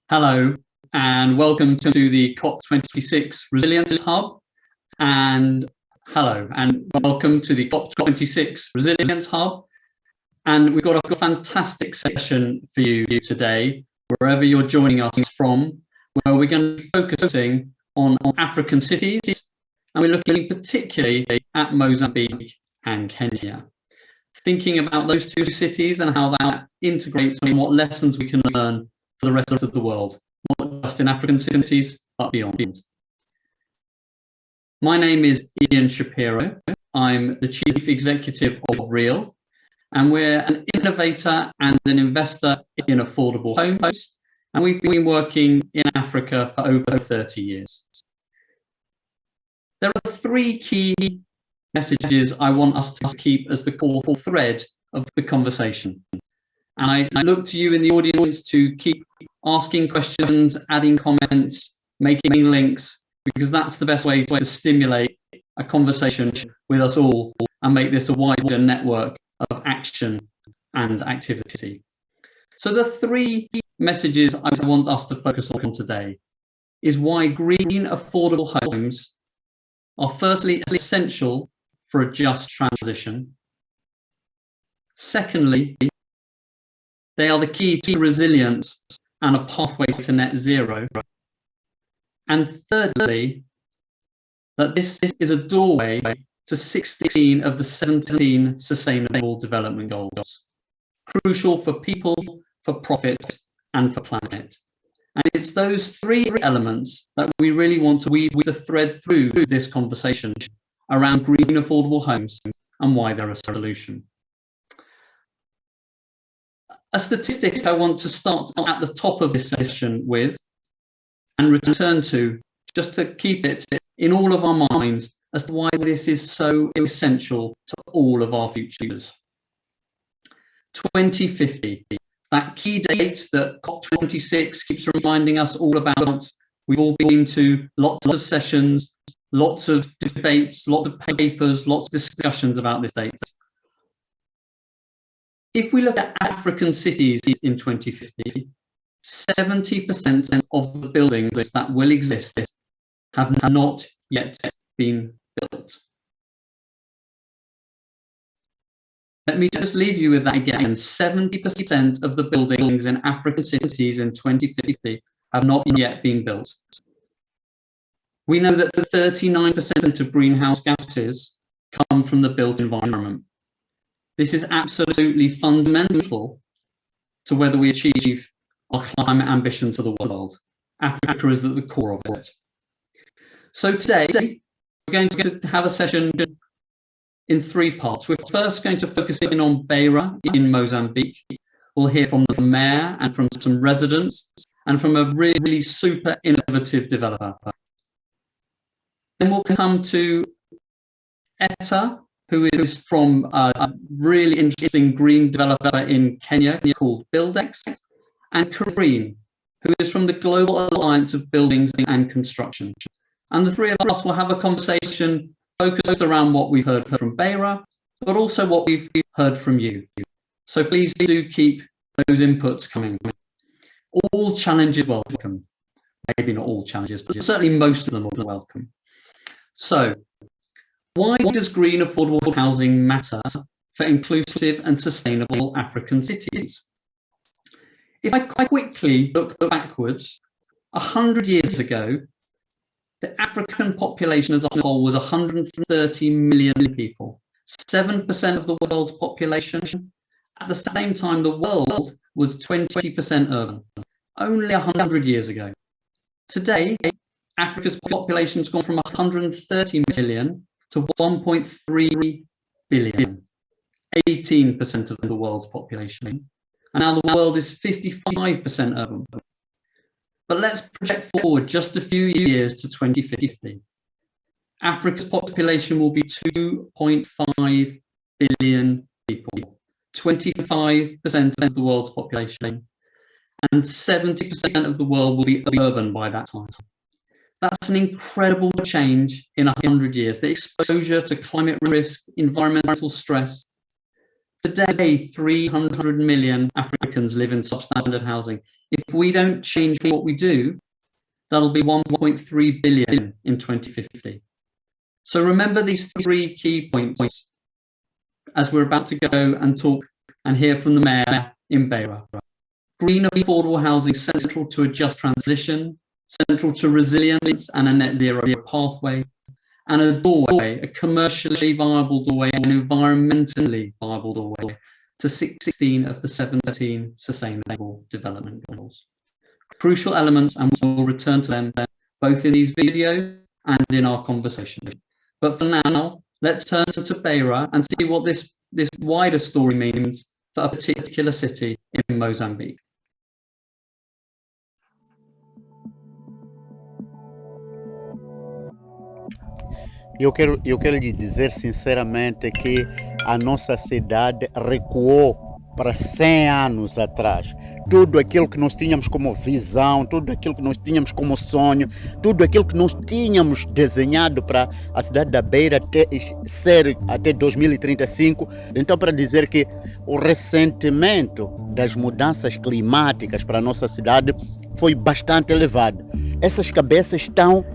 Hello, and welcome to the COP26 Resilience Hub. And hello, and welcome to the COP26 Resilience Hub. And we've got a fantastic session for you today, wherever you're joining us from, where we're going to be focusing on African cities, and we're looking particularly at Mozambique and Kenya, thinking about those two cities and how that integrates and what lessons we can learn for the rest of the world, not just in African cities, but beyond. My name is Ian Shapiro. I'm the Chief Executive of Real, and we're an innovator and an investor in affordable homes, and we've been working in Africa for over 30 years. There are three key messages I want us to keep as the core thread of the conversation. And I look to you in the audience to keep asking questions, adding comments, making links, because that's the best way to stimulate a conversation with us all and make this a wider network of action and activity. So the three messages I want us to focus on today is why green affordable homes are firstly essential for a just transition. Secondly, they are the key to resilience and a pathway to net zero. And thirdly, that this is a doorway to 16 of the 17 Sustainable Development Goals, crucial for people, for profit, and for planet. And it's those three elements that we really want to weave the thread through this conversation around green affordable homes and why they're a solution. A statistic I want to start at the top of this session with and return to, just to keep it in all of our minds as to why this is so essential to all of our futures. 2050, that key date that COP26 keeps reminding us all about. We've all been to lots of sessions, lots of debates, lots of papers, lots of discussions about this date. If we look at African cities in 2050, 70% of the buildings that will exist have not yet been built. Let me just leave you with that again. 70% of the buildings in African cities in 2050 have not yet been built. We know that 39% of greenhouse gases come from the built environment. This is absolutely fundamental to whether we achieve our climate ambitions for the world. Africa is at the core of it. So today, we're going to have a session in three parts. We're first going to focus in on Beira in Mozambique. We'll hear from the mayor and from some residents and from a really super innovative developer. Then we'll come to Etta, who is from a really interesting green developer in Kenya called BuildX, and Karim, who is from the Global Alliance of Buildings and Construction. And the three of us will have a conversation focused around what we've heard from Beira, but also what we've heard from you. So please do keep those inputs coming. All challenges welcome. Maybe not all challenges, but certainly most of them are welcome. So, why does green affordable housing matter for inclusive and sustainable African cities? If I quickly look backwards, 100 years ago, the African population as a whole was 130 million people, 7% of the world's population. At the same time, the world was 20% urban, only 100 years ago. Today, Africa's population has gone from 130 million to 1.3 billion, 18% of the world's population. And now the world is 55% urban. But let's project forward just a few years to 2050. Africa's population will be 2.5 billion people, 25% of the world's population, and 70% of the world will be urban by that time. That's an incredible change in 100 years. The exposure to climate risk, environmental stress. Today, 300 million Africans live in substandard housing. If we don't change what we do, that'll be 1.3 billion in 2050. So remember these 3 key points as we're about to go and talk and hear from the mayor in Beira. Green affordable housing central to a just transition, central to resilience and a net zero pathway, and a doorway, a commercially viable doorway, an environmentally viable doorway to 16 of the 17 Sustainable Development Goals. Crucial elements, and we'll return to them both in these videos and in our conversation. But for now, let's turn to Beira and see what this wider story means for a particular city in Mozambique. Eu quero lhe dizer sinceramente que a nossa cidade recuou para 100 anos atrás. Tudo aquilo que nós tínhamos como visão, tudo aquilo que nós tínhamos como sonho, tudo aquilo que nós tínhamos desenhado para a cidade da Beira ser até 2035. Então, para dizer que o ressentimento das mudanças climáticas para a nossa cidade foi bastante elevado. Essas cabeças estão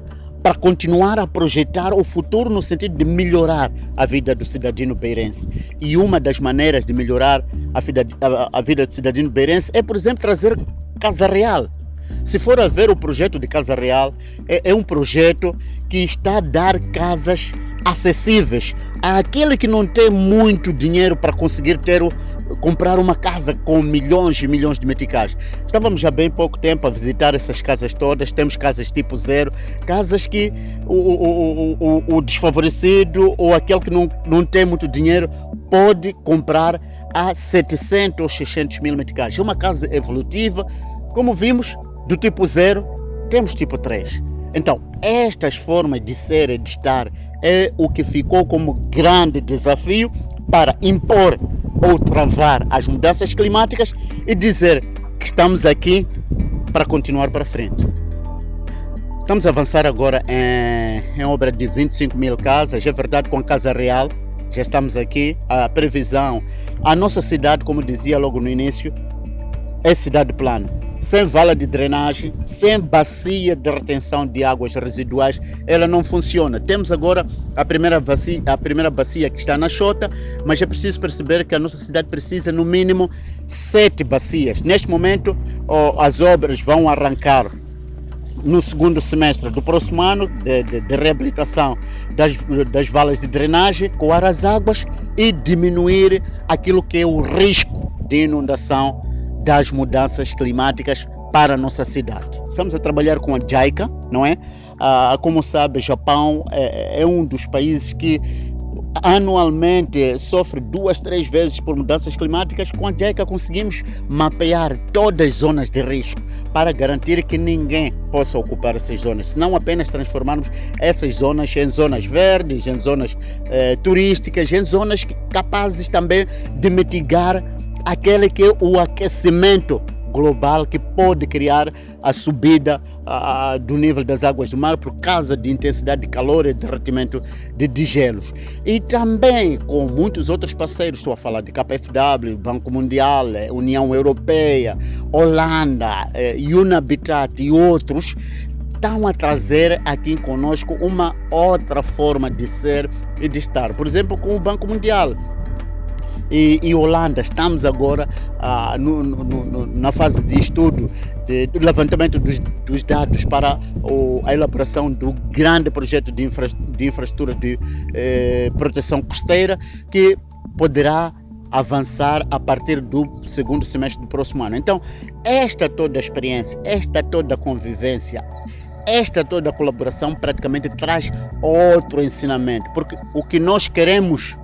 para continuar a projetar o futuro no sentido de melhorar a vida do cidadino beirense. E uma das maneiras de melhorar a vida do cidadino beirense é, por exemplo, trazer Casa Real. Se for a ver o projeto de Casa Real, é um projeto que está a dar casas acessíveis àquele que não tem muito dinheiro para conseguir comprar uma casa com milhões e milhões de meticais. Estávamos há bem pouco tempo a visitar essas casas todas. Temos casas tipo zero, casas que o desfavorecido ou aquele que não tem muito dinheiro pode comprar a 700 ou 600 mil meticais. É uma casa evolutiva, como vimos, do tipo zero, temos tipo 3. Então, estas formas de ser e de estar é o que ficou como grande desafio para impor ou travar as mudanças climáticas e dizer que estamos aqui para continuar para frente. Estamos a avançar agora em obra de 25 mil casas. É verdade, com a Casa Real já estamos aqui. A previsão, a nossa cidade, como dizia logo no início, é cidade plana. Sem vala de drenagem, sem bacia de retenção de águas residuais, ela não funciona. Temos agora a primeira bacia que está na Xota, mas é preciso perceber que a nossa cidade precisa no mínimo 7 bacias. Neste momento, as obras vão arrancar no segundo semestre do próximo ano de reabilitação das valas de drenagem, coar as águas e diminuir aquilo que é o risco de inundação das mudanças climáticas para a nossa cidade. Estamos a trabalhar com a JICA, não é? Como sabe, o Japão é um dos países que anualmente sofre 2-3 vezes por mudanças climáticas. Com a JICA conseguimos mapear todas as zonas de risco para garantir que ninguém possa ocupar essas zonas, se não apenas transformarmos essas zonas em zonas verdes, em zonas turísticas, em zonas capazes também de mitigar aquele que é o aquecimento global que pode criar a subida do nível das águas do mar por causa de intensidade de calor e derretimento de degelos. E também com muitos outros parceiros, estou a falar de KfW, Banco Mundial, União Europeia, Holanda, UNEP e outros, estão a trazer aqui conosco uma outra forma de ser e de estar. Por exemplo, com o Banco Mundial e Holanda, estamos agora na fase de estudo, do levantamento dos dados para a elaboração do grande projeto de infraestrutura de proteção costeira, que poderá avançar a partir do segundo semestre do próximo ano. Então, esta toda a experiência, esta toda a convivência, esta toda a colaboração praticamente traz outro ensinamento, porque o que nós queremos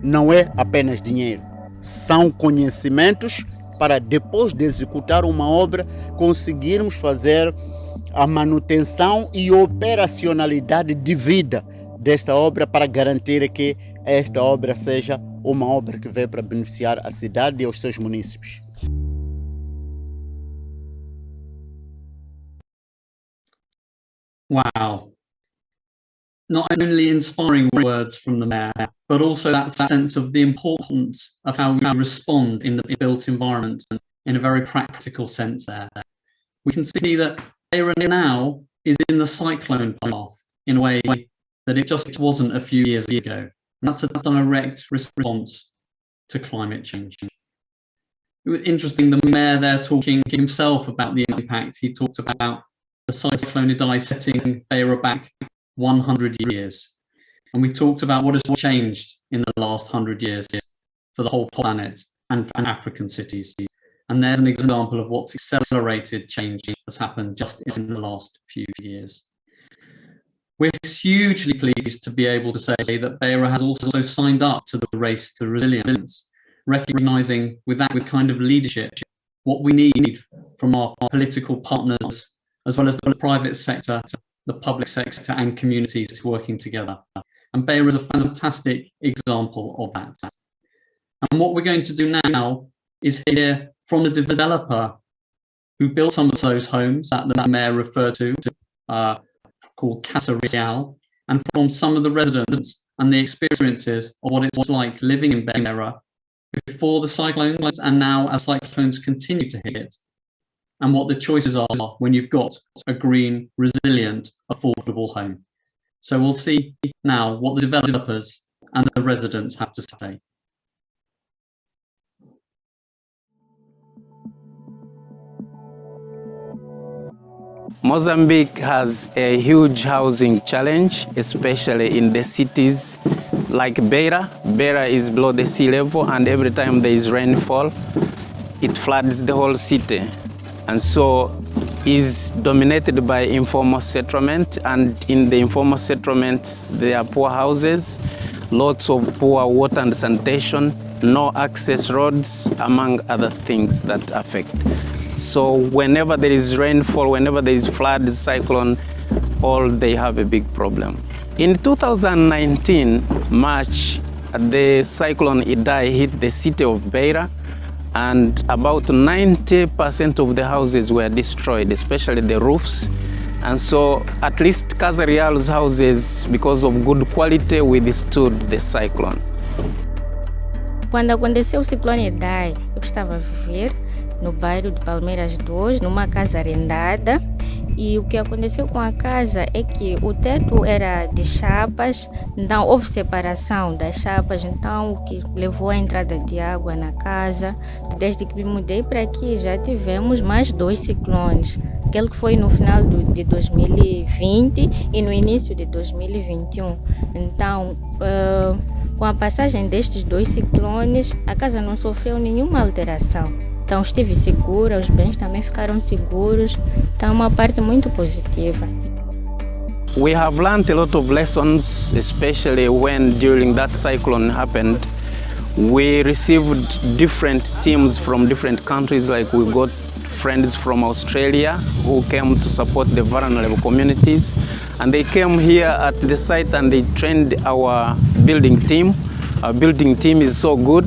não é apenas dinheiro, são conhecimentos para depois de executar uma obra conseguirmos fazer a manutenção e operacionalidade de vida desta obra para garantir que esta obra seja uma obra que veio para beneficiar a cidade e os seus munícipes. Wow. Not only inspiring words from the mayor, but also that sense of the importance of how we respond in the built environment in a very practical sense there. We can see that Beira now is in the cyclone path in a way that it just wasn't a few years ago. And that's a direct response to climate change. It was interesting, the mayor there talking himself about the impact. He talked about the cyclone Idai setting Beira back 100 years. And we talked about what has changed in the last 100 years for the whole planet and African cities. And there's an example of what's accelerated change that's happened just in the last few years. We're hugely pleased to be able to say that Beira has also signed up to the race to resilience, recognizing with that kind of leadership what we need from our political partners, as well as the private sector, the public sector and communities working together. And Beira is a fantastic example of that. And what we're going to do now is hear from the developer who built some of those homes that the mayor referred to, called Casa, and from some of the residents and the experiences of what it's like living in Beira before the cyclones and now as cyclones continue to hit, and what the choices are when you've got a green, resilient, affordable home. So we'll see now what the developers and the residents have to say. Mozambique has a huge housing challenge, especially in the cities like Beira. Beira is below the sea level, and every time there is rainfall, it floods the whole city. And so is dominated by informal settlement, and in the informal settlements there are poor houses, lots of poor water and sanitation, no access roads, among other things that affect. So whenever there is rainfall, whenever there is flood, cyclone, all they have a big problem. In 2019, March, the cyclone Idai hit the city of Beira, and about 90% of the houses were destroyed, especially the roofs. And so at least Casa's houses, because of good quality, withstood the cyclone. Quando aconteceu o ciclone Idai, eu estava a viver no bairro de Palmeiras 2, numa casa arrendada. E o que aconteceu com a casa é que o teto era de chapas, então houve separação das chapas, então o que levou à entrada de água na casa. Desde que me mudei para aqui já tivemos mais 2 ciclones, aquele que foi no final de 2020 e no início de 2021. Então, com a passagem destes 2 ciclones, a casa não sofreu nenhuma alteração. Então estive segura, os bens também ficaram seguros. Então é uma parte muito positiva. We have learned a lot of lessons, especially when during that cyclone happened. We received different teams from different countries, like we got friends from Australia who came to support the vulnerable communities. And they came here at the site and they trained our building team. Our building team is so good.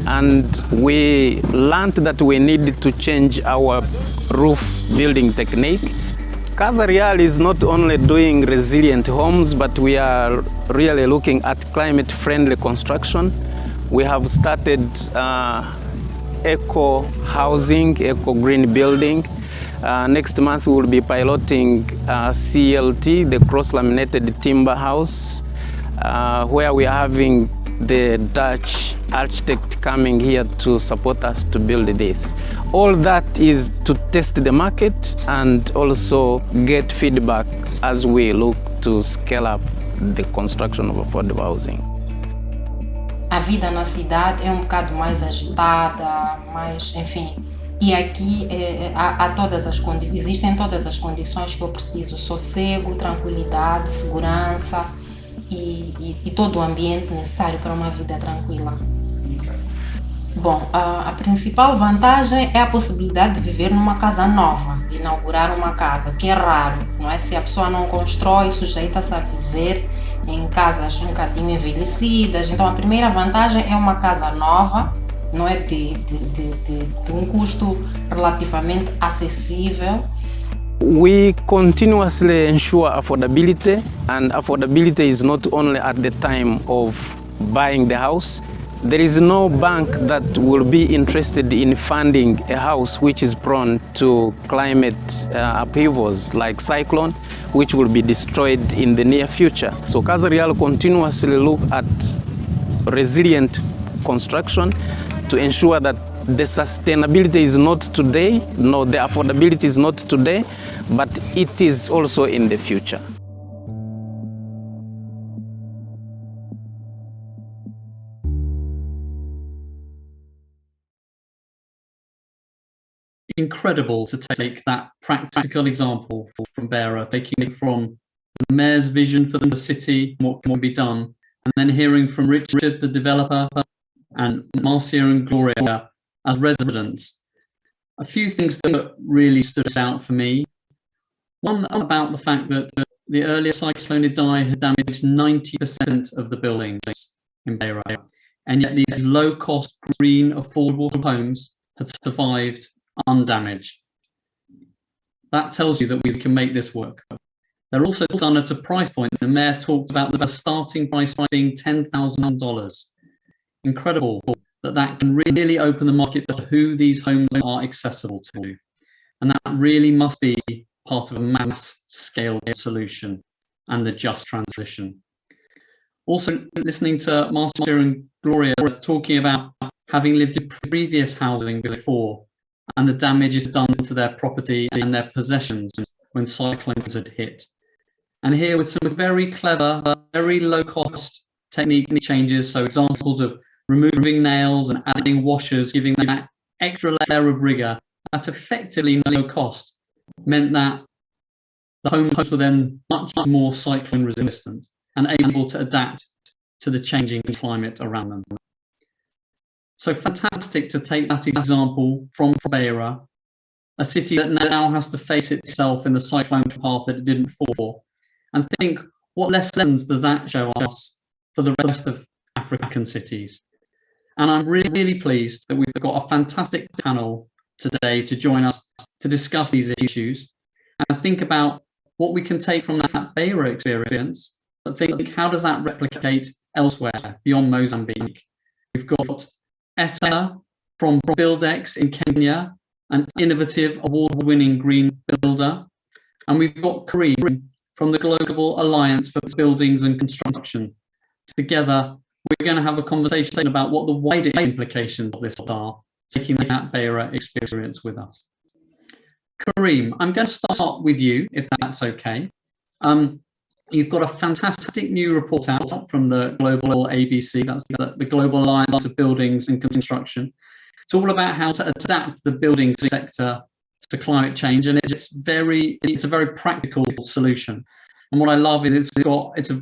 And we learned that we needed to change our roof building technique. Casa is not only doing resilient homes, but we are really looking at climate-friendly construction. We have started eco housing, eco green building. Next month we will be piloting CLT, the cross-laminated timber house, where we are having the Dutch architect coming here to support us to build this. All that is to test the market and also get feedback as we look to scale up the construction of affordable housing. A vida na cidade é bocado mais agitada, mais, enfim. E aqui há todas as existem todas as condições que eu preciso: sossego, tranquilidade, segurança. E todo o ambiente necessário para uma vida tranquila. Bom, a principal vantagem é a possibilidade de viver numa casa nova, de inaugurar uma casa, o que é raro, não é? Se a pessoa não constrói, sujeita-se a viver em casas um bocadinho envelhecidas. Então a primeira vantagem é uma casa nova, não é, de um custo relativamente acessível. We continuously ensure affordability, and affordability is not only at the time of buying the house, there is no bank that will be interested in funding a house which is prone to climate upheavals like cyclone, which will be destroyed in the near future. So Casa Real continuously look at resilient construction to ensure that the sustainability is not today, no, the affordability is not today, but it is also in the future. Incredible to take that practical example from Beira, taking it from the mayor's vision for the city, what can be done, and then hearing from Richard, the developer, and Marcia and Gloria as residents. A few things that really stood out for me. One about the fact that the earlier cyclone Idai had damaged 90% of the buildings in Beira, and yet these low-cost, green, affordable homes had survived undamaged. That tells you that we can make this work. They're also done at a price point. The mayor talked about the starting price being $10,000. Incredible that can really open the market to who these homes are accessible to. And that really must be part of a mass scale solution and the just transition. Also, listening to Marcia and Gloria talking about having lived in previous housing before and the damage is done to their property and their possessions when cyclones had hit. And here with some very clever, very low cost technique changes, so examples of removing nails and adding washers, giving that extra layer of rigor at effectively no cost, meant that the homes were then much more cyclone resistant and able to adapt to the changing climate around them. So fantastic to take that example from Beira, a city that now has to face itself in the cyclone path that it didn't fall, and think, what lessons does that show us for the rest of African cities? And I'm really pleased that we've got a fantastic panel today to join us to discuss these issues and think about what we can take from that Beira experience, but think, how does that replicate elsewhere beyond Mozambique? We've got Etta from BuildX in Kenya, an innovative award-winning green builder. And we've got Karim from the Global Alliance for Buildings and Construction. Together, we're going to have a conversation about what the wider implications of this are, taking that Beira experience with us. Karim, I'm going to start with you, if that's okay. You've got a fantastic new report out from the Global ABC, that's the Global Alliance of Buildings and Construction. It's all about how to adapt the building sector to climate change, and it's a very practical solution. And what I love is it's a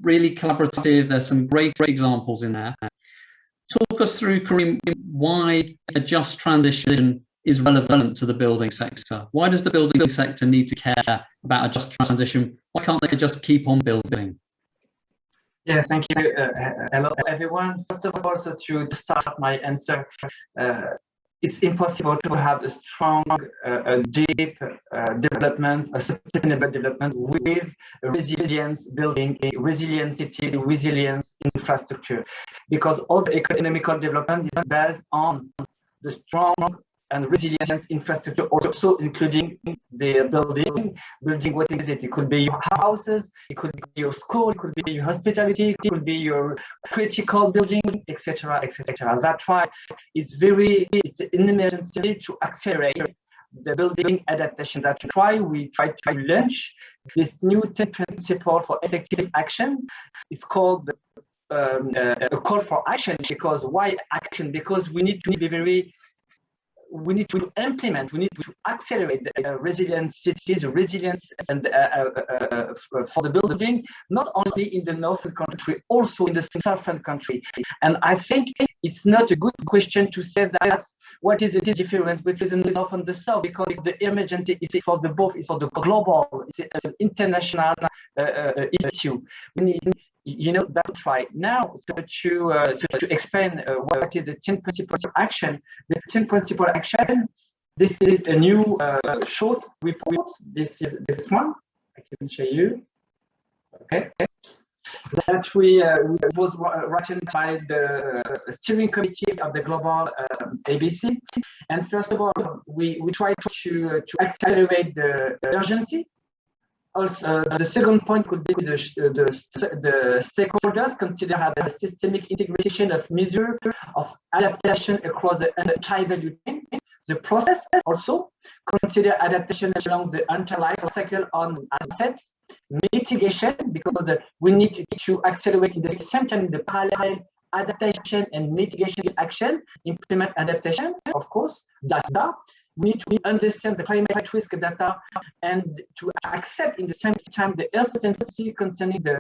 really collaborative. There's some great examples in there. Talk us through, Karim, why a just transition is relevant to the building sector. Why does the building sector need to care about a just transition? Why can't they just keep on building? Yes, thank you. Hello, everyone. First of all, so to start my answer, it's impossible to have a strong, deep development, a sustainable development with resilience building, a resilient city, resilience infrastructure, because all the economical development is based on the strong and resilient infrastructure, also including the building what is it? It could be your houses, it could be your school, it could be your hospitality, it could be your critical building, etc., etc. That's why it's an emergency to accelerate the building adaptation. That's why we try to launch this new 10 principle for effective action. It's called a call for action. Because why action? Because we need to implement, we need to accelerate the resilient cities, resilience and for the building, not only in the northern country, also in the southern country. And I think it's not a good question to say that what is the difference between the north and the south, because the emergency is for the both, it's for the global, it's an international issue. We need, that's right. Now, to explain what is the 10 principles of action, the 10 principles of action, this is a new short report. This is this one. I can show you. Okay. that was written by the steering committee of the global ABC. And first of all, we try to accelerate the urgency. Also, the second point could be the stakeholders consider a systemic integration of measures of adaptation across the entire value chain. The process also consider adaptation along the entire life cycle on assets, mitigation, because we need to accelerate in the same time the parallel adaptation and mitigation action, implement adaptation, of course, data. We need to understand the climate risk data and to accept in the same time the uncertainty concerning the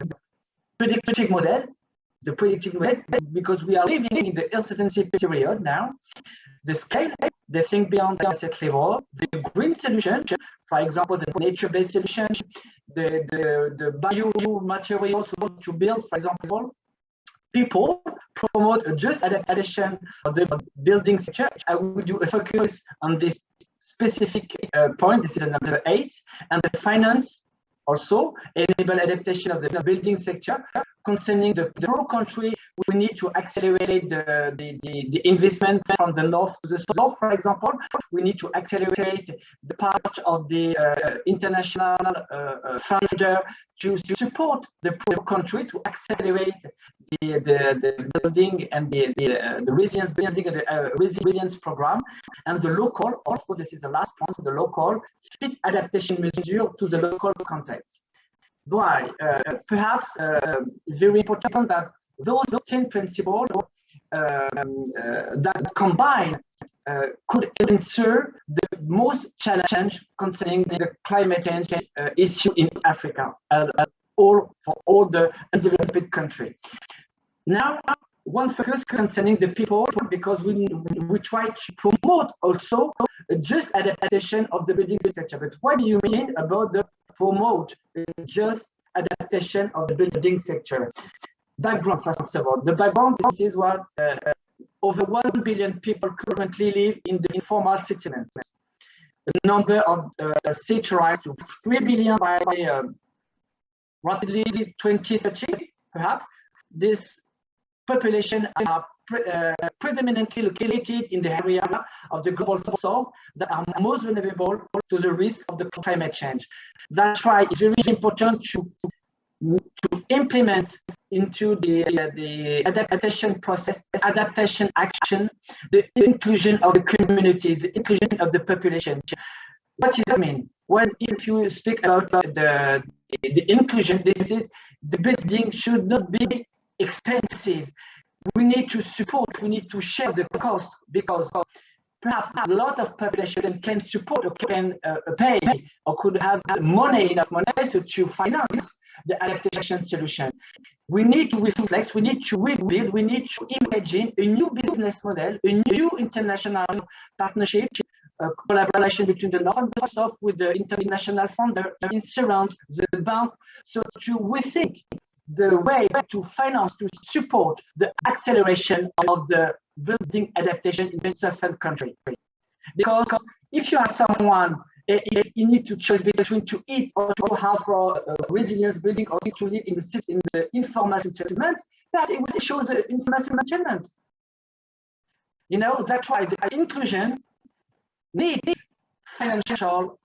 predictive model, because we are living in the uncertainty period now. The scale, the think beyond the asset level, the green solution, for example, the nature-based solution, the biomaterials to build, for example, people promote a just adaptation of the building sector. I will do a focus on this specific point. This is number 8, and the finance also enable adaptation of the building sector. Concerning the whole country, we need to accelerate the investment from the north to the south. For example, we need to accelerate the part of the international funder to support the country to accelerate the building and the resilience building and the resilience program, and the local. Also, this is the last point. The local fit adaptation measure to the local context. Why? Perhaps it's very important that those 10 principles that combine could answer the most challenge concerning the climate change issue in Africa, for all the undeveloped country. Now, one focus concerning the people, because we try to promote also just adaptation of the building sector. But what do you mean about the promote just adaptation of the building sector? Background, first of all. The background, this is what over 1 billion people currently live in the informal settlements. The number of cities rise to 3 billion by rapidly 2030, perhaps. This population are predominantly located in the area of the global south that are most vulnerable to the risk of the climate change. That's why it's very important to implement into the adaptation process, adaptation action, the inclusion of the communities, the inclusion of the population. What does that mean? Well, if you speak about the inclusion, this is the building should not be expensive. We need to support, we need to share the cost, because perhaps a lot of population can support or can pay or could have enough money to finance the adaptation solution. We need to reflect, we need to rebuild, we need to imagine a new business model, a new international partnership, collaboration between the North and the South with the international funder, insurance, the bank, so to rethink the way to finance, to support the acceleration of the building adaptation in the southern country. Because if you have someone, if you need to choose between to eat or to have a resilience building or to live in the informal settlement, that it will show the informal settlement. You know, that's why the inclusion needs financial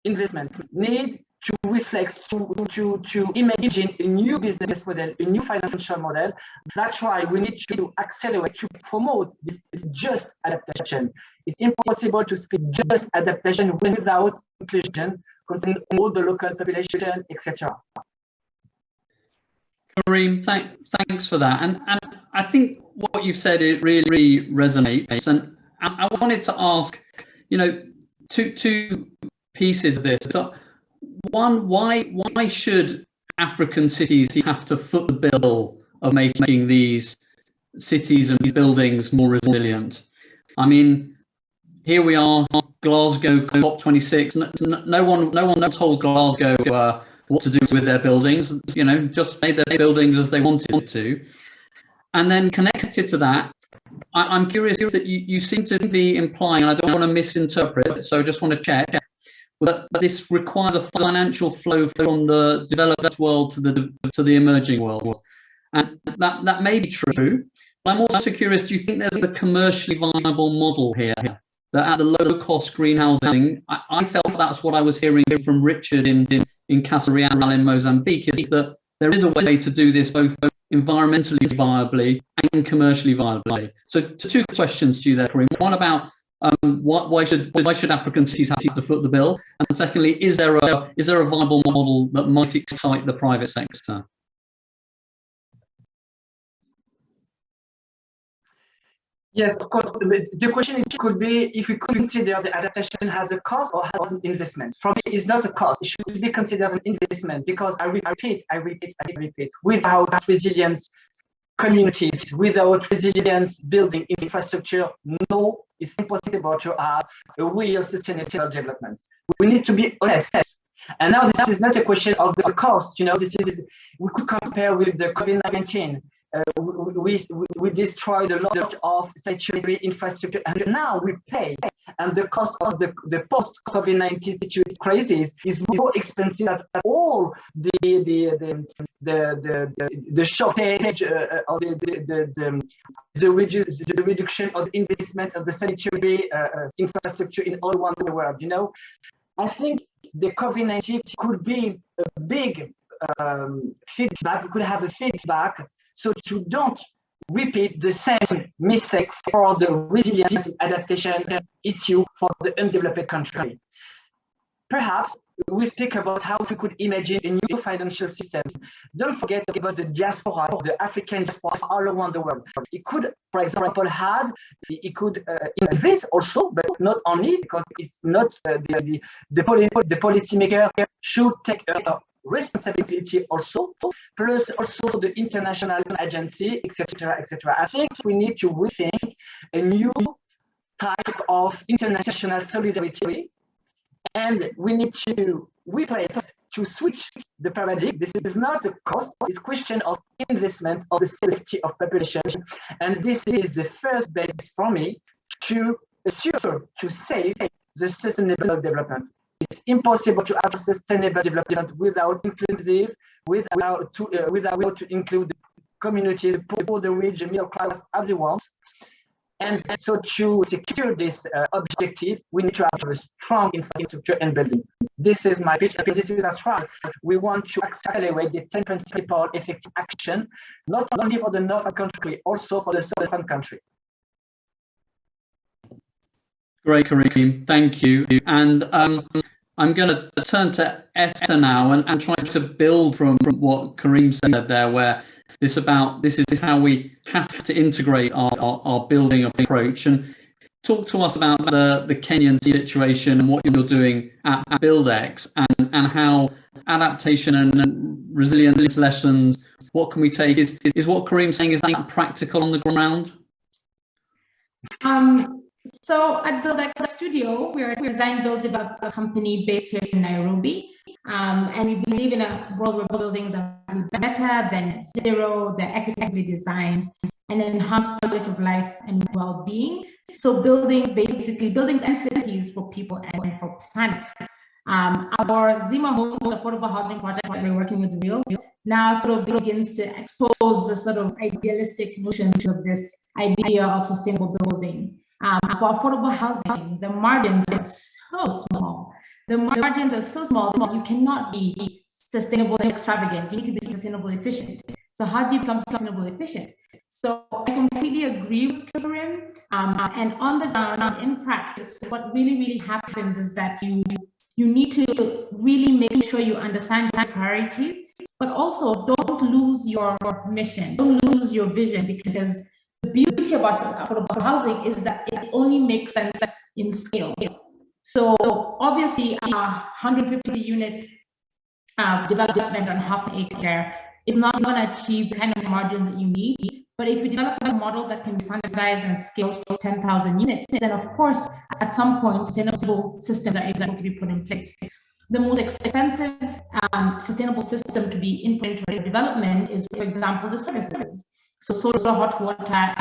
investment, need to reflect, to imagine a new business model, a new financial model. That's why we need to accelerate, to promote this just adaptation. It's impossible to speak just adaptation without inclusion, concerning all the local population, etc. Karim, thanks for that. And I think what you've said, it really resonates. And I wanted to ask, you know, two pieces of this. So, one, why should African cities have to foot the bill of making these cities and these buildings more resilient? I mean, here we are, Glasgow COP26. No one told Glasgow what to do with their buildings. You know, just made their buildings as they wanted to. And then connected to that, I'm curious that you seem to be implying, and I don't want to misinterpret, so I just want to check, but this requires a financial flow from the developed world to the emerging world. And that may be true, but I'm also curious, do you think there's a commercially viable model here? That at the low-cost greenhousing, I felt that's what I was hearing from Richard in Casa in Mozambique, is that there is a way to do this both environmentally viably and commercially viably. So two questions to you there, Karim. One about why should African cities have to foot the bill? And secondly, is there a viable model that might excite the private sector? Yes, of course. The question could be if we could consider the adaptation has a cost or has an investment. For me, it's not a cost. It should be considered as an investment because I repeat, without resilience communities, without resilience building infrastructure, no, it's impossible to have a real sustainable development. We need to be honest. And now this is not a question of the cost. You know, we could compare with the COVID-19. We destroyed a lot of sanctuary infrastructure, and now we pay. And the cost of the post-COVID-19 situation crisis is more expensive than all the shortage or the reduction of the investment of the sanitary infrastructure in all around the world. You know, I think the COVID-19 could be a big feedback. We could have a feedback. So to don't repeat the same mistake for the resilience adaptation issue for the undeveloped country. Perhaps we speak about how we could imagine a new financial system. Don't forget about the diaspora, the African diaspora all around the world. It could, for example, invest also, but not only, because it's not the policymaker should take a responsibility also, plus also the international agency, etc., etc. I think we need to rethink a new type of international solidarity, and we need to switch the paradigm. This is not a cost, it's a question of investment of the safety of population, and this is the first base for me to assure, to save the sustainable development. It's impossible to have sustainable development without inclusive, without to include the communities, the poor, the rich, the middle class, everyone. And so to secure this objective, we need to have a strong infrastructure and building. This is my pitch, and this is as well. We want to accelerate the 10 principle effective action, not only for the northern country, also for the southern country. Great, Karim. Thank you. And I'm going to turn to Etta now and try to build from what Karim said there, where this is how we have to integrate our building approach. And talk to us about the Kenyan situation and what you're doing at BuildX, and how adaptation and resilience lessons, what can we take? Is what Karim's saying, is that practical on the ground? So at BuildX Studio, we're a design build develop company based here in Nairobi. And we believe in a world where buildings are better than zero, they're equitably designed, and enhance quality of life and well-being. So buildings and cities for people and for planet. Our Zima Homes affordable housing project that we're working with Real now sort of begins to expose the sort of idealistic notions of this idea of sustainable building. For affordable housing, the margins are so small. The margins are so small that you cannot be sustainable and extravagant. You need to be sustainable efficient. So how do you become sustainable efficient? So I completely agree with Karim. And on the ground, in practice, what really happens is that you need to really make sure you understand your priorities, but also don't lose your mission, don't lose your vision, because the beauty of affordable housing is that it only makes sense in scale. So obviously, 150 unit development on half an acre is not going to achieve the kind of margins that you need. But if you develop a model that can be standardized and scaled to 10,000 units, then of course, at some point, sustainable systems are able to be put in place. The most expensive sustainable system to be input into development is, for example, the services. So solar hot water,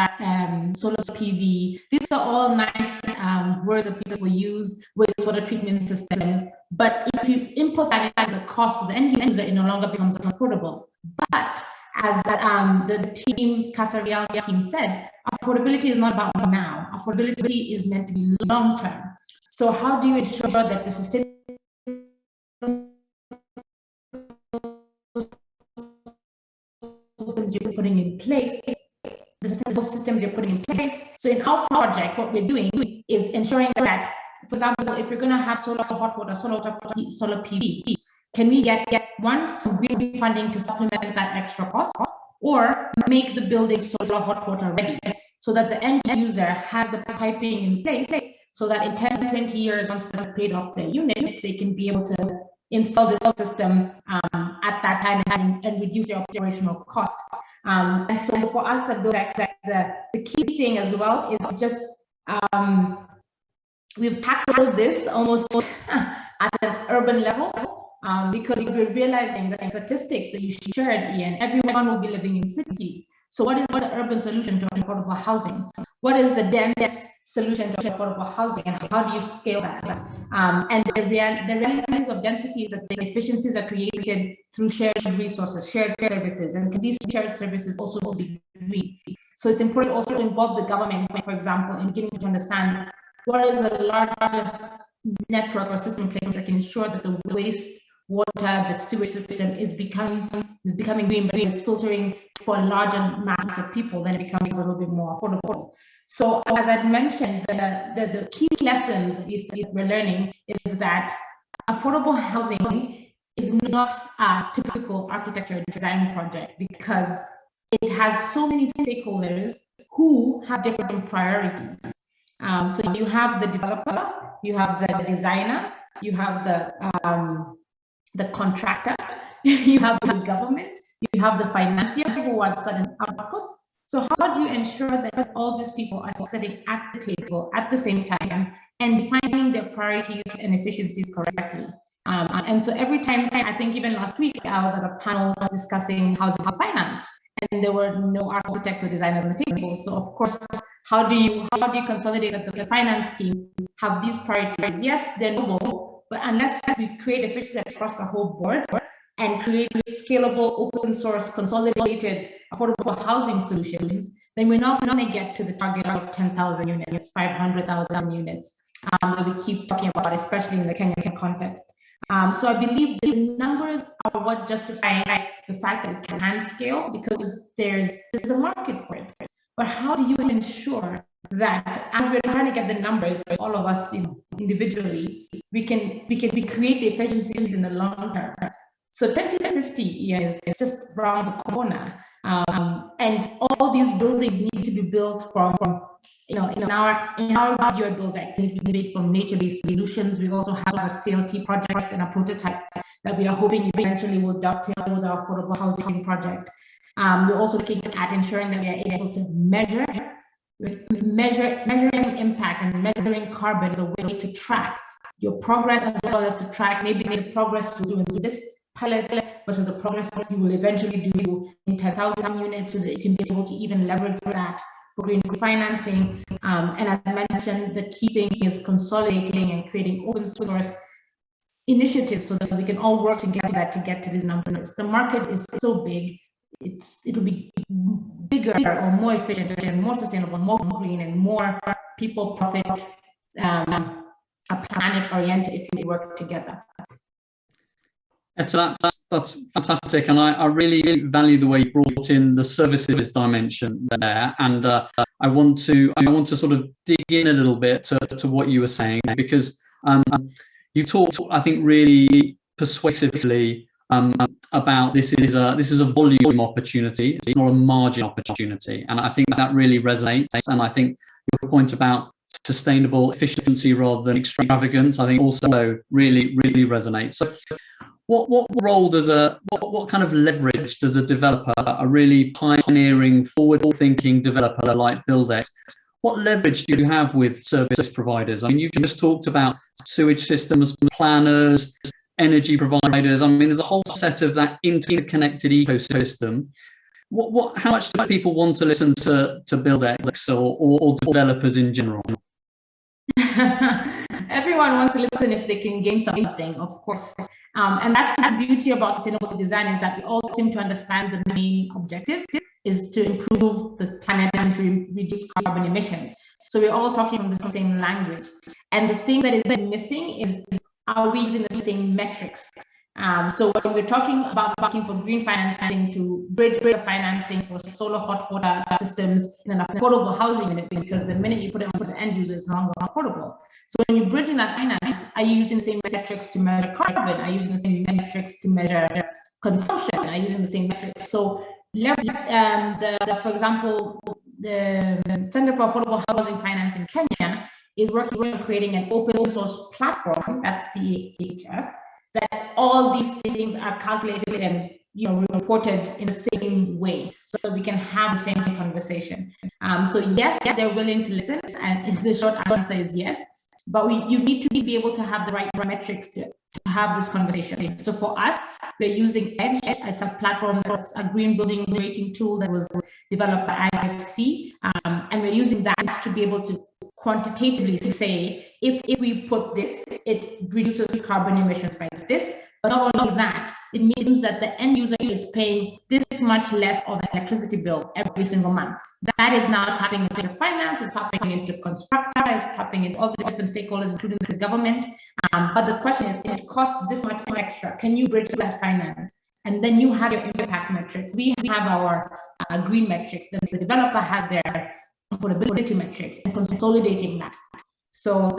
solar PV, these are all nice words that people use, wastewater treatment systems. But if you input that into the cost of the end user, it no longer becomes affordable. But as the team, Casa team said, affordability is not about now. Affordability is meant to be long term. So how do you ensure that the sustainable systems you're putting in place, the sustainable systems you're putting in place? So in our project, what we're doing is ensuring that, for example, if you're going to have solar hot water, solar PV, can we get some green funding to supplement that extra cost, or make the building solar hot water ready so that the end user has the piping in place, so that in 10, 20 years, once they've paid off their unit, they can be able to install this system at that time and reduce their operational costs. And so for us at BuildX, the key thing as well is just we've tackled this almost at an urban level, because we're realizing the statistics that you shared, Ian, everyone will be living in cities. So what is the urban solution to affordable housing? What is the dense solution to affordable housing, and how do you scale that? And the realities of density is that the efficiencies are created through shared resources, shared services, and these shared services also will be green. So it's important also to involve the government, for example, in beginning to understand what is the largest network or system in place that can ensure that the waste water, the sewage system is becoming green, but it's filtering for a larger mass of people, then it becomes a little bit more affordable. So as I mentioned, the key lessons at least we're learning is that affordable housing is not a typical architecture design project, because it has so many stakeholders who have different priorities. So you have the developer, you have the designer, you have the contractor, you have the government, you have the financier who want certain outputs. So how do you ensure that all these people are sitting at the table at the same time and defining their priorities and efficiencies correctly? And so every time, I think even last week, I was at a panel discussing housing finance, and there were no architects or designers on the table. So of course, how do you consolidate that the finance team have these priorities? Yes, they're noble, but unless we create efficiency across the whole board and create scalable, open source, consolidated, affordable housing solutions, then we're not going to get to the target of 10,000 units, 500,000 units that we keep talking about, especially in the Kenyan context. So I believe the numbers are what justify the fact that it can scale, because there's a market for it. But how do you ensure that, as we're trying to get the numbers, all of us individually, we create the efficiencies in the long term? So 2050 is just around the corner, and all these buildings need to be built from in our BuildX, need to be made from nature-based solutions. We also have a CLT project and a prototype that we are hoping eventually will dovetail with our affordable housing project. We're also looking at ensuring that we are able to measuring impact and measuring carbon as a way to track your progress, as well as to track maybe the progress to do in this pilot versus the progress that you will eventually do in 10,000 units, so that you can be able to even leverage that for green financing. And as I mentioned, the key thing is consolidating and creating open source initiatives so that we can all work together to get to these numbers. The market is so big, it will be bigger or more efficient and more sustainable, more green, and more people profit, a planet oriented if we work together. Etta, that's fantastic, and I really value the way you brought in the services dimension there, and I want to sort of dig in a little bit to what you were saying, because you talked, I think, really persuasively about this is a volume opportunity. It's not a margin opportunity, and I think that really resonates. And I think your point about sustainable efficiency rather than extravagant, I think also really resonates. So what role does what kind of leverage does a developer, a really pioneering, forward-thinking developer like BuildX, what leverage do you have with service providers? I mean, you just talked about sewage systems, planners, energy providers. I mean, there's a whole set of that interconnected ecosystem. How much do people want to listen to BuildX or developers in general? Everyone wants to listen if they can gain something, of course. And that's the beauty about sustainable design, is that we all seem to understand the main objective is to improve the planet and to reduce carbon emissions. So we're all talking from the same language. And the thing that is missing is, are we using the same metrics? So when we're talking about looking for green financing to bridge the financing for solar hot water systems in an affordable housing unit, because the minute you put it on the end user, it's no longer affordable. So when you're bridging that finance, are you using the same metrics to measure carbon? Are you using the same metrics to measure consumption? Are you using the same metrics? So for example, the Center for Affordable Housing Finance in Kenya is working on creating an open source platform, that's CAHF, that all these things are calculated and reported in the same way, so that we can have the same conversation. So yes, they're willing to listen, and the short answer is yes. But you need to be able to have the right metrics to have this conversation. So for us, we're using Edge. It's a platform that's a green building rating tool that was developed by IFC, and we're using that to be able to quantitatively say, if we put this, it reduces carbon emissions by this. But not only that, it means that the end user is paying this much less of an electricity bill every single month. That is now tapping into finance, it's tapping into construction, it's tapping into all the different stakeholders, including the government. But the question is, it costs this much extra. Can you bridge that finance? And then you have your impact metrics. We have our green metrics. Then the developer has their affordability metrics, and consolidating that. So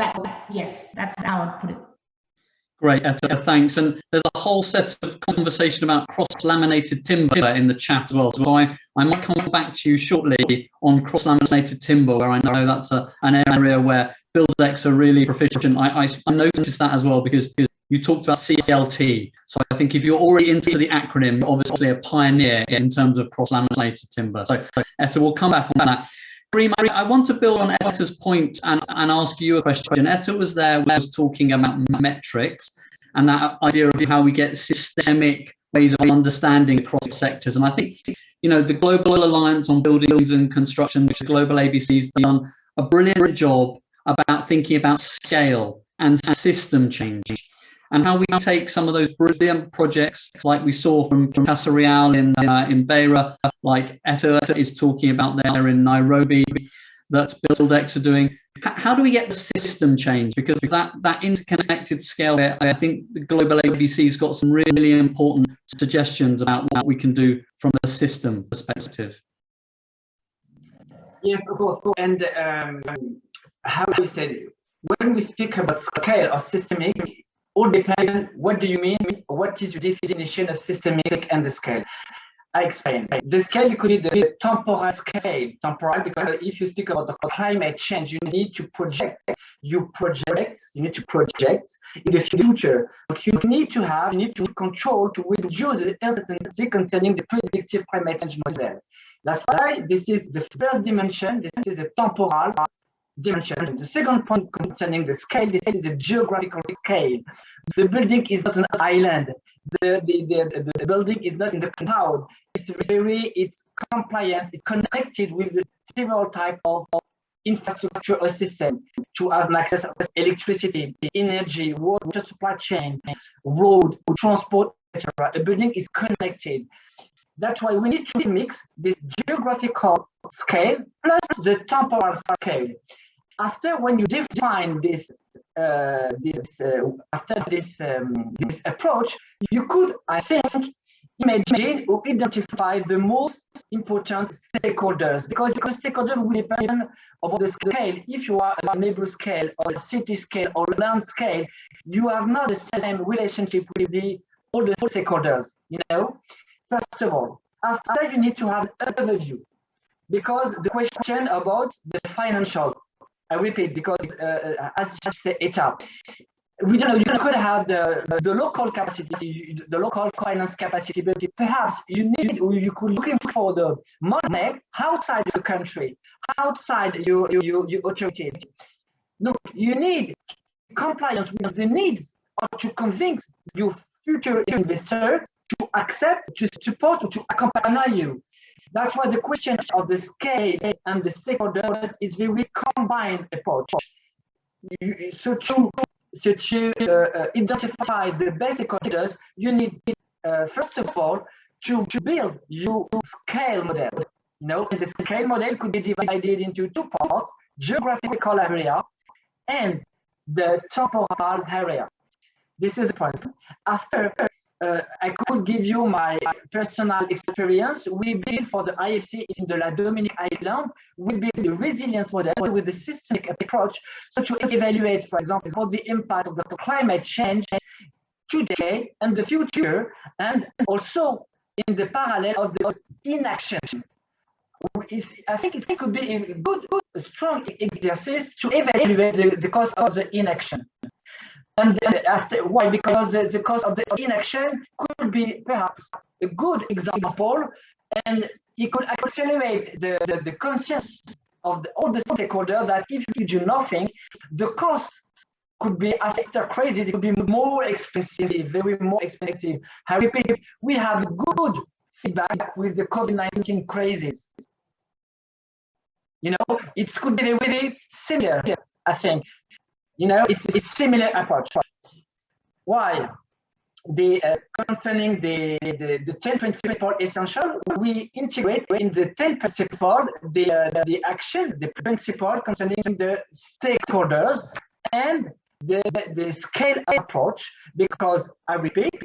yes, that's how I'd put it. Great, Etta, thanks. And there's a whole set of conversation about cross-laminated timber in the chat as well. So I might come back to you shortly on cross-laminated timber, where I know that's an area where BuildX are really proficient. I noticed that as well, because you talked about CLT. So I think if you're already into the acronym, you're obviously a pioneer in terms of cross-laminated timber. So Etta, we'll come back on that. Karim, I want to build on Etta's point and ask you a question. Etta was there when I was talking about metrics and that idea of how we get systemic ways of understanding across sectors. And I think, the Global Alliance on Buildings and Construction, which is Global ABC's done a brilliant job about thinking about scale and system change, and how we take some of those brilliant projects like we saw from Casa in Beira, like Etta is talking about there in Nairobi, that BuildX are doing. How do we get the system change? Because that interconnected scale, I think the Global ABC's got some really important suggestions about what we can do from a system perspective. Yes, of course. And how we said, when we speak about scale or systemic, all depends what do you mean, what is your definition of systemic and the scale. I explain. The scale, you could need the temporal scale. Temporal, because if you speak about the climate change, you need to project. You need to project in the future. But you need to control to reduce the uncertainty concerning the predictive climate change model. That's why this is the first dimension. This is a temporal dimension. The second point concerning the scale, this is a geographical scale. The building is not an island. The building is not in the cloud. It's compliant. It's connected with the several type of infrastructure or system to have access to electricity, energy, water supply chain, road, transport, etc. A building is connected. That's why we need to mix this geographical scale plus the temporal scale. After, when you define this approach, you could, I think, imagine or identify the most important stakeholders, because stakeholders will depend on the scale. If you are a neighbor scale or a city scale or land scale, you have not the same relationship with all the stakeholders. First of all, after you need to have an overview, because the question about the financial, I repeat, because as you say, Etta, we don't know, you could have the local capacity, the local finance capacity, but perhaps you could looking for the money outside the country, outside your authorities. Look, you need compliance with the needs or to convince your future investor to accept, to support, or to accompany you. That's why the question of the scale and the stakeholders is very combined approach. So to identify the best stakeholders, you need, first of all, to build your scale model. And the scale model could be divided into two parts: geographical area and the temporal area. This is the point. After, I could give you my personal experience. We built for the IFC in the La Dominique Island. We built the resilience model with the systemic approach, so to evaluate, for example, the impact of the climate change today and the future, and also in the parallel of the inaction. I think it could be a good, strong exercise to evaluate the cost of the inaction. And after, why? Because the cost of the inaction could be perhaps a good example, and it could accelerate the conscience of all the stakeholders that if you do nothing, the cost could be, after crisis, it could be more expensive, very more expensive. I repeat, we have good feedback with the COVID-19 crisis. It could be really similar, I think. It's similar approach. Why? Concerning the 10 principle essential, we integrate in the 10 principle the action, the principle concerning the stakeholders and the scale approach, because I repeat,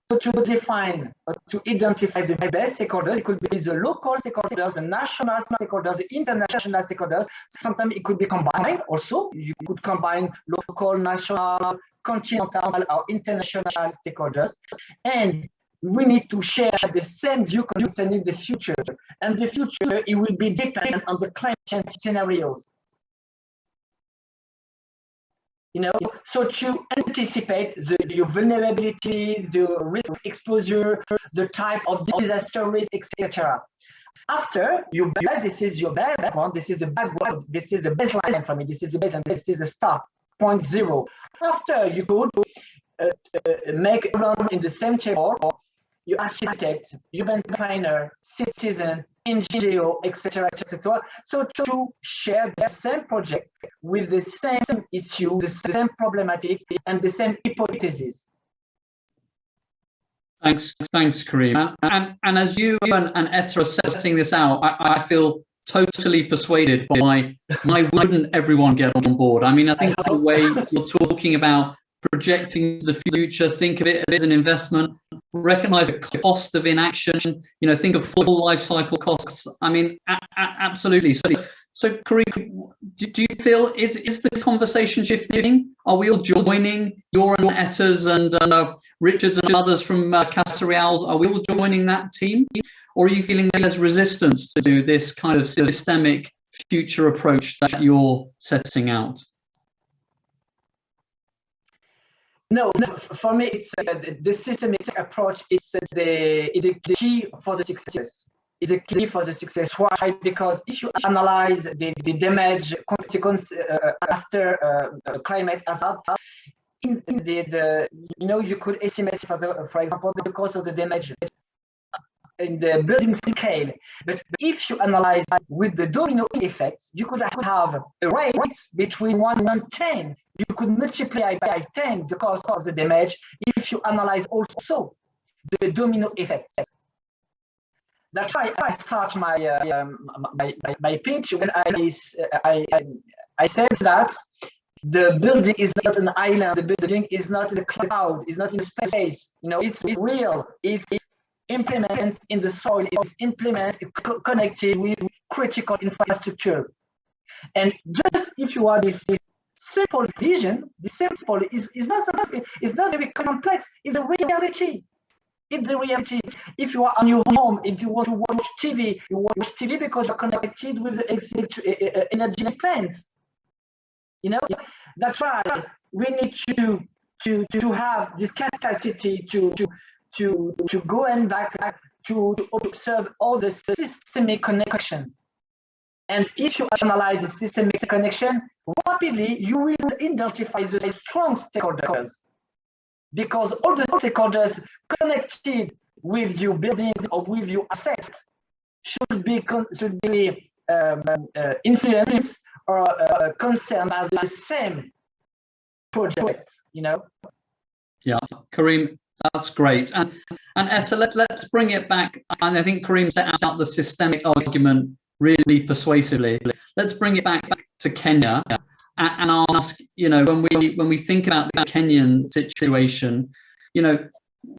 so to define, to identify the best stakeholders, it could be the local stakeholders, the national stakeholders, the international stakeholders. Sometimes it could be combined also. You could combine local, national, continental, or international stakeholders. And we need to share the same view concerning the future. And the future, it will be dependent on the climate change scenarios. So to anticipate the vulnerability, the risk exposure, the type of disaster risk, etc. After you build, this is your best one, this is the background, this is the baseline for me, this is the base, and this is the start, point zero. After you could make around in the same table, your architect, urban planner, citizen, NGO, etc., etc. So to share the same project with the same issue, the same problematic, and the same hypothesis. Thanks, Karim. And as you and Etta are setting this out, I feel totally persuaded by why wouldn't everyone get on board? I mean, I think the way you're talking about projecting to the future, think of it as an investment, recognize the cost of inaction, think of full life cycle costs. I mean, absolutely. So Karim, do you feel, is the conversation shifting? Are we all joining, your and Etta's and Richard's and others from Casa, are we all joining that team? Or are you feeling there's resistance to this kind of systemic future approach that you're setting out? No, for me, it's the systematic approach. It's the key for the success. It's a key for the success. Why? Because if you analyze the damage consequence after climate hazard, you could estimate, for example, the cost of the damage in the building scale. But if you analyze with the domino effects, you could have a rate between 1 and 10. You could multiply by 10 the cost of the damage if you analyze also the domino effects. That's why I start my pitch when I said that the building is not an island, the building is not in the cloud, it's not in space. It's real, it's implemented in the soil, it's implemented, it's connected with critical infrastructure. And just if you are this simple vision, the simple is not very complex. It's the reality. It's the reality. If you are on your home, if you want to watch TV, you watch TV because you're connected with the energy plants. That's why we need to have this capacity to go and back to observe all the systemic connection. And if you analyze the systemic connection, rapidly you will identify the strong stakeholders, because all the stakeholders connected with your building or with your assets should be influenced or concerned by the same project, you know? Yeah, Karim, that's great. And Etta, let's bring it back. And I think Karim set out the systemic argument really persuasively. Let's bring it back to Kenya and ask, you know, when we think about the Kenyan situation, you know,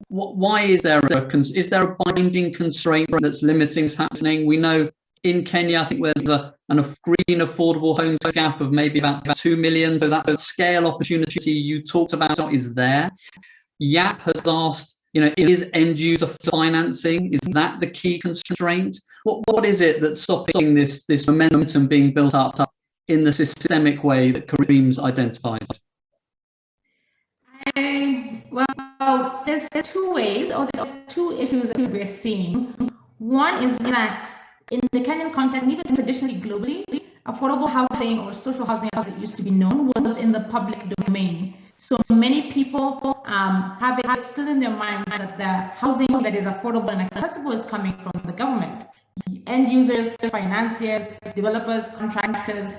why is there a binding constraint that's limiting what's happening? We know in Kenya, I think there's a green affordable homes gap of maybe about 2 million. So that scale opportunity you talked about is there. YAP has asked, you know, is end user financing, is that the key constraint? What is it that's stopping this momentum being built up in the systemic way that Karim's identified? Well, there's two ways, or there's two issues that we're seeing. One is that in the Kenyan context, even traditionally globally, affordable housing or social housing, as it used to be known, was in the public domain. So many people have it still in their minds that the housing that is affordable and accessible is coming from the government. End users, financiers, developers, contractors.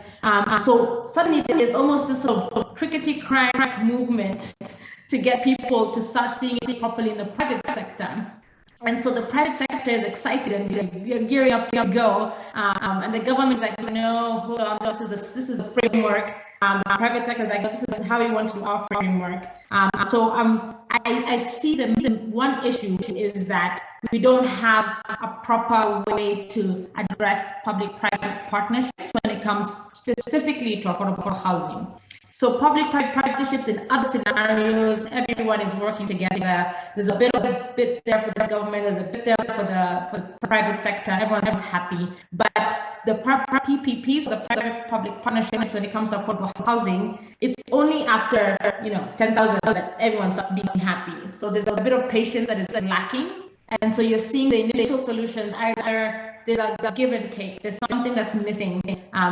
So suddenly there's almost this sort of crickety crack movement to get people to start seeing it properly in the private sector. And so the private sector is excited and we are gearing up to go. And the government is like, no, hold on, this is the framework. Private sector is like, this is how we want to do our framework. I see the one issue is that we don't have a proper way to address public-private partnerships when it comes specifically to affordable housing. So public-private partnerships in other scenarios, everyone is working together. There's a bit there for the government, there's a bit there for the private sector, everyone's happy. But the PPPs, the private-public partnerships, when it comes to affordable housing, it's only after 10,000 that everyone starts being happy. So there's a bit of patience that is lacking. And so you're seeing the initial solutions, either there's a give and take, there's something that's missing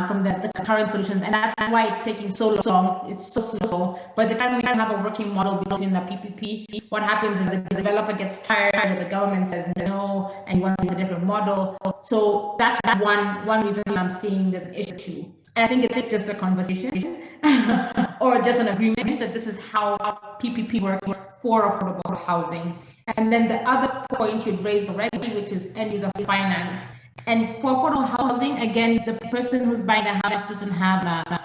from the current solutions, and that's why it's taking so long, it's so slow. By the time we have a working model between the PPP, what happens is the developer gets tired, or the government says no, and wants a different model. So that's one reason I'm seeing there's an issue. And I think it's just a conversation or just an agreement that this is how PPP works for affordable housing. And then the other point you'd raised already, which is end user finance. And for affordable housing, again, the person who's buying a house doesn't have a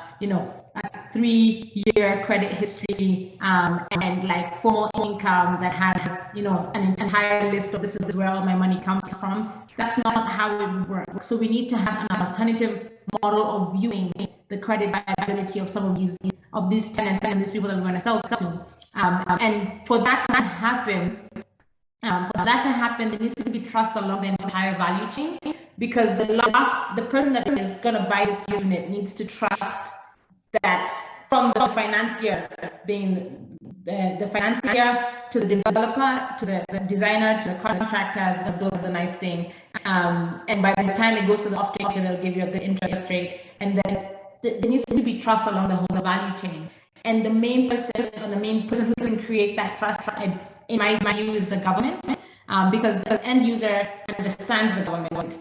3-year credit history and like formal income that has an entire list of this is where all my money comes from. That's not how it would work. So we need to have an alternative model of viewing the credit viability of some of these tenants and these people that we want to sell to. And for that to happen, there needs to be trust along the entire value chain, because the person that is going to buy this unit needs to trust that from the financier, being the financier, to the developer, to the designer, to the contractor, to build the nice thing. And by the time it goes to the off-taker, they'll give you a good interest rate. And then there needs to be trust along the whole value chain. And the main person who can create that trust, in my view, is the government, because the end user understands the government.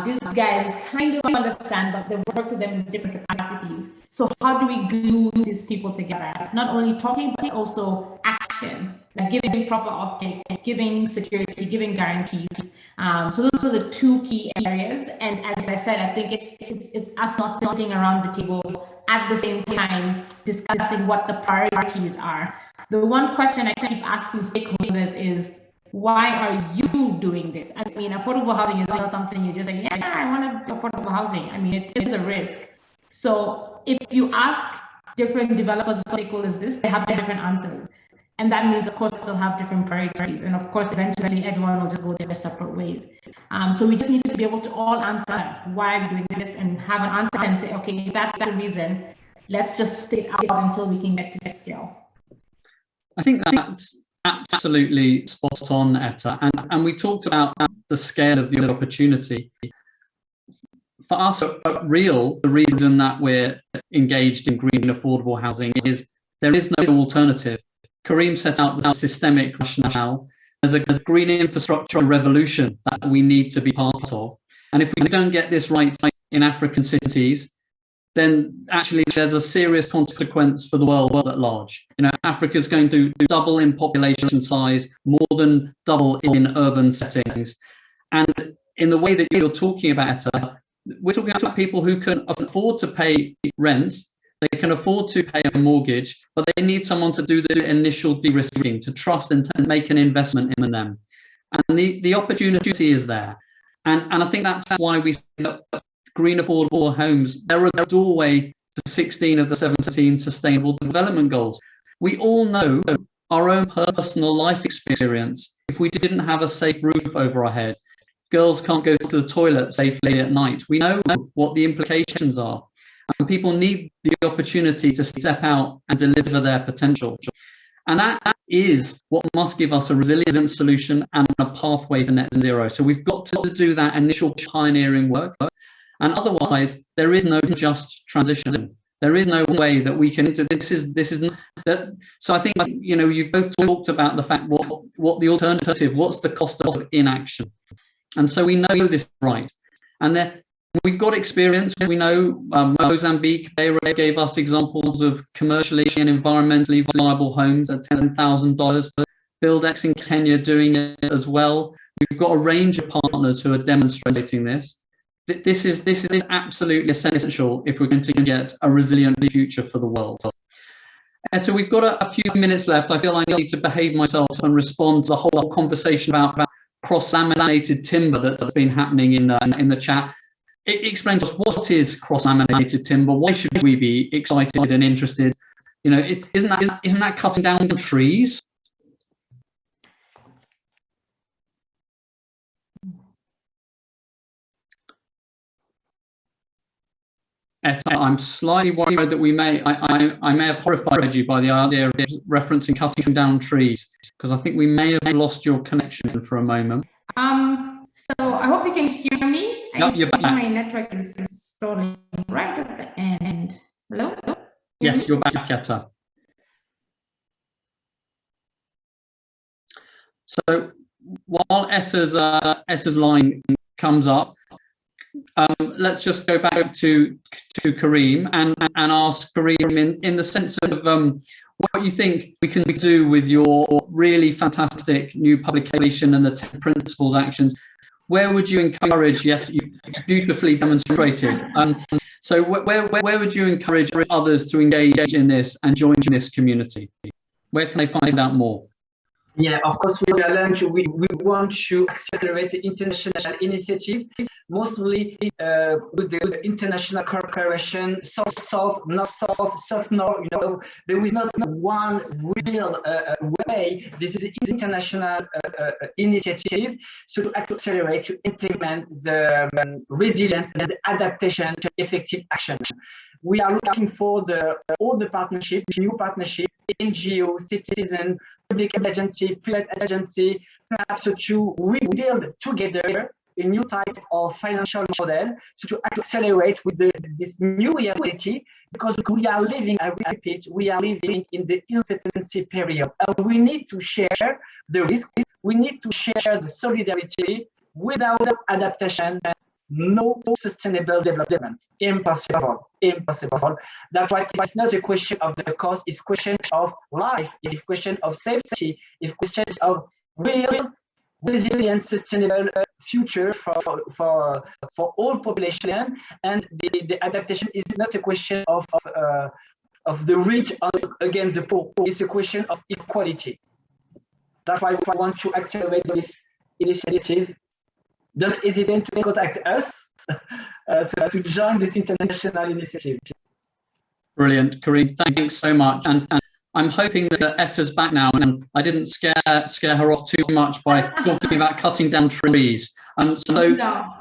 These guys kind of understand, but they work with them in different capacities. So how do we glue these people together? Not only talking, but also action, like giving proper offtake, giving security, giving guarantees. So those are the two key areas. And as I said, I think it's us not sitting around the table at the same time discussing what the priorities are. The one question I keep asking stakeholders is, why are you doing this? I mean, affordable housing is not something you just say, yeah, I want affordable housing. I mean, it is a risk. So if you ask different developers or stakeholders this, they have different answers. And that means, of course, they'll have different priorities. And of course, eventually everyone will just go their separate ways. So we just need to be able to all answer why we're doing this and have an answer and say, okay, if that's the reason, let's just stick out until we can get to that scale. I think that's absolutely spot on, Etta. And we talked about the scale of the opportunity. For us at Real, the reason that we're engaged in green affordable housing is there is no alternative. Karim set out the systemic rationale. There's a green infrastructure revolution that we need to be part of. And if we don't get this right in African cities, then actually there's a serious consequence for the world at large. You know, Africa's going to double in population size, more than double in urban settings. And in the way that you're talking about it, we're talking about people who can afford to pay rent, they can afford to pay a mortgage, but they need someone to do the initial de-risking, to trust and to make an investment in them. And the opportunity is there. And I think that's why we see that green affordable homes, they're a doorway to 16 of the 17 sustainable development goals. We all know our own personal life experience. If we didn't have a safe roof over our head, girls can't go to the toilet safely at night, we know what the implications are. And people need the opportunity to step out and deliver their potential. And that is what must give us a resilient solution and a pathway to net zero. So we've got to do that initial pioneering work. And otherwise, there is no just transition. There is no way that we can. This is that. So I think, you know, you've both talked about the fact what the alternative, what's the cost of inaction, and so we know this right. And then we've got experience. We know Mozambique, Beira gave us examples of commercially and environmentally viable homes at $10,000. BuildX in Kenya doing it as well. We've got a range of partners who are demonstrating this. This is absolutely essential if we're going to get a resilient future for the world. Etta, we've got a few minutes left. I feel I need to behave myself and respond to the whole conversation about cross-laminated timber that's been happening in the chat. Explain to us, what is cross-laminated timber? Why should we be excited and interested? You know, isn't that cutting down trees? Etta, I'm slightly worried that I may have horrified you by the idea of referencing cutting down trees, because I think we may have lost your connection for a moment. So I hope you can hear me. Yep, you're back. My network is stalling right at the end. Hello? Yes, you're back, Etta. So while Etta's line comes up, let's just go back to Karim and ask Karim in the sense of what you think we can do with your really fantastic new publication and the 10 principles actions. Where would you encourage? Yes, you beautifully demonstrated. So where would you encourage others to engage in this and join this community? Where can they find out more? Yeah, of course, we want to accelerate the international initiative, mostly with the international cooperation, south-south, north-south, south-north. You know, there is not one real way. This is an international initiative, so to accelerate, to implement the resilience and the adaptation to effective action. We are looking for all the partnerships, new partnerships, NGO, citizen, public agency, private agency, perhaps to rebuild together a new type of financial model, so to accelerate with this new reality, because we are living, I repeat, we are living in the uncertainty period. We need to share the risks, we need to share the solidarity. Without adaptation, no sustainable development. Impossible. That's why it's not a question of the cost, it's a question of life, it's a question of safety, it's a question of real resilient, sustainable future for all population. And the adaptation is not a question of the rich against the poor, it's a question of equality. That's why I want to accelerate this initiative. Don't hesitate to contact us to join this international initiative. Brilliant, Karim. Thanks so much. And I'm hoping that Etta's back now, and I didn't scare her off too much by talking about cutting down trees. So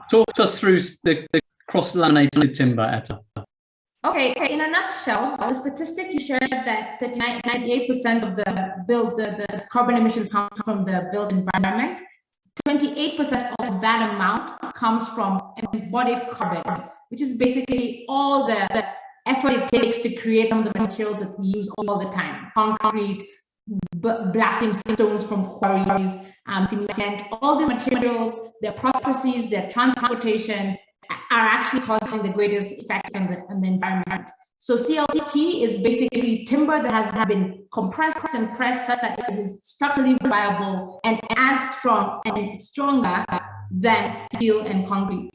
talk us through the cross-laminated timber, Etta. Okay, in a nutshell, the statistic you shared that 98% of the carbon emissions come from the built environment. 28% of that amount comes from embodied carbon, which is basically all the effort it takes to create some of the materials that we use all the time: concrete, blasting stones from quarries, cement, all these materials, their processes, their transportation are actually causing the greatest effect on the environment. So CLT is basically timber that has been compressed and pressed such that it is structurally viable and as strong and stronger than steel and concrete.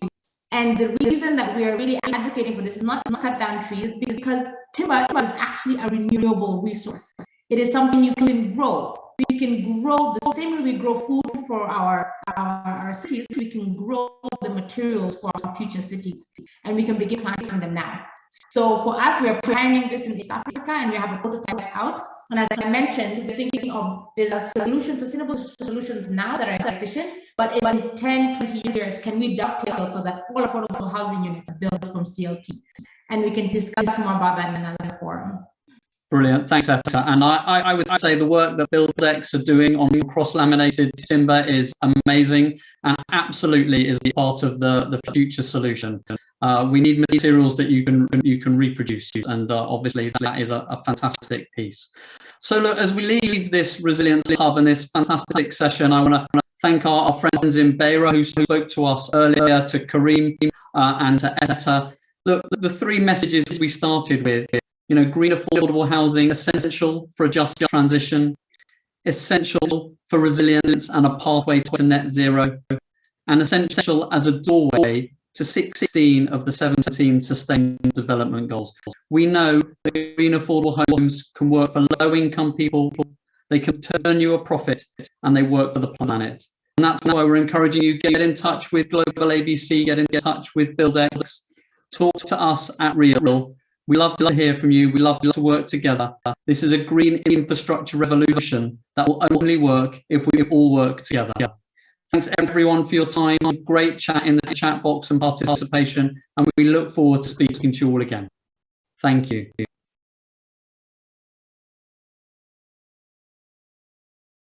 And the reason that we are really advocating for this is not to cut down trees, because timber is actually a renewable resource. It is something you can grow. We can grow the same way we grow food for our cities. We can grow the materials for our future cities, and we can begin planting them now. So for us, we are pioneering this in East Africa, and we have a prototype out. And as I mentioned, we're thinking of there's a solution, sustainable solutions now that are efficient, but in 10, 20 years, can we dovetail so that all affordable housing units are built from CLT? And we can discuss more about that in another forum. Brilliant, thanks, Etta. And I would say the work that BuildX are doing on cross-laminated timber is amazing and absolutely is part of the future solution. We need materials that you can reproduce, and obviously that is a fantastic piece. So look, as we leave this Resilience Hub and this fantastic session, I want to thank our friends in Beira who spoke to us earlier, to Karim and to Etta. Look, the three messages we started with, you know, green affordable housing, essential for a just transition, essential for resilience and a pathway to net zero, and essential as a doorway to 16 of the 17 Sustainable Development Goals. We know that green affordable homes can work for low-income people, they can turn you a profit, and they work for the planet. And that's why we're encouraging you, get in touch with Global ABC, get in touch with BuildX, talk to us at Real. We love to hear from you. We love to work together. This is a green infrastructure revolution that will only work if we all work together. Thanks everyone for your time. Great chat in the chat box and participation, and we look forward to speaking to you all again. Thank you.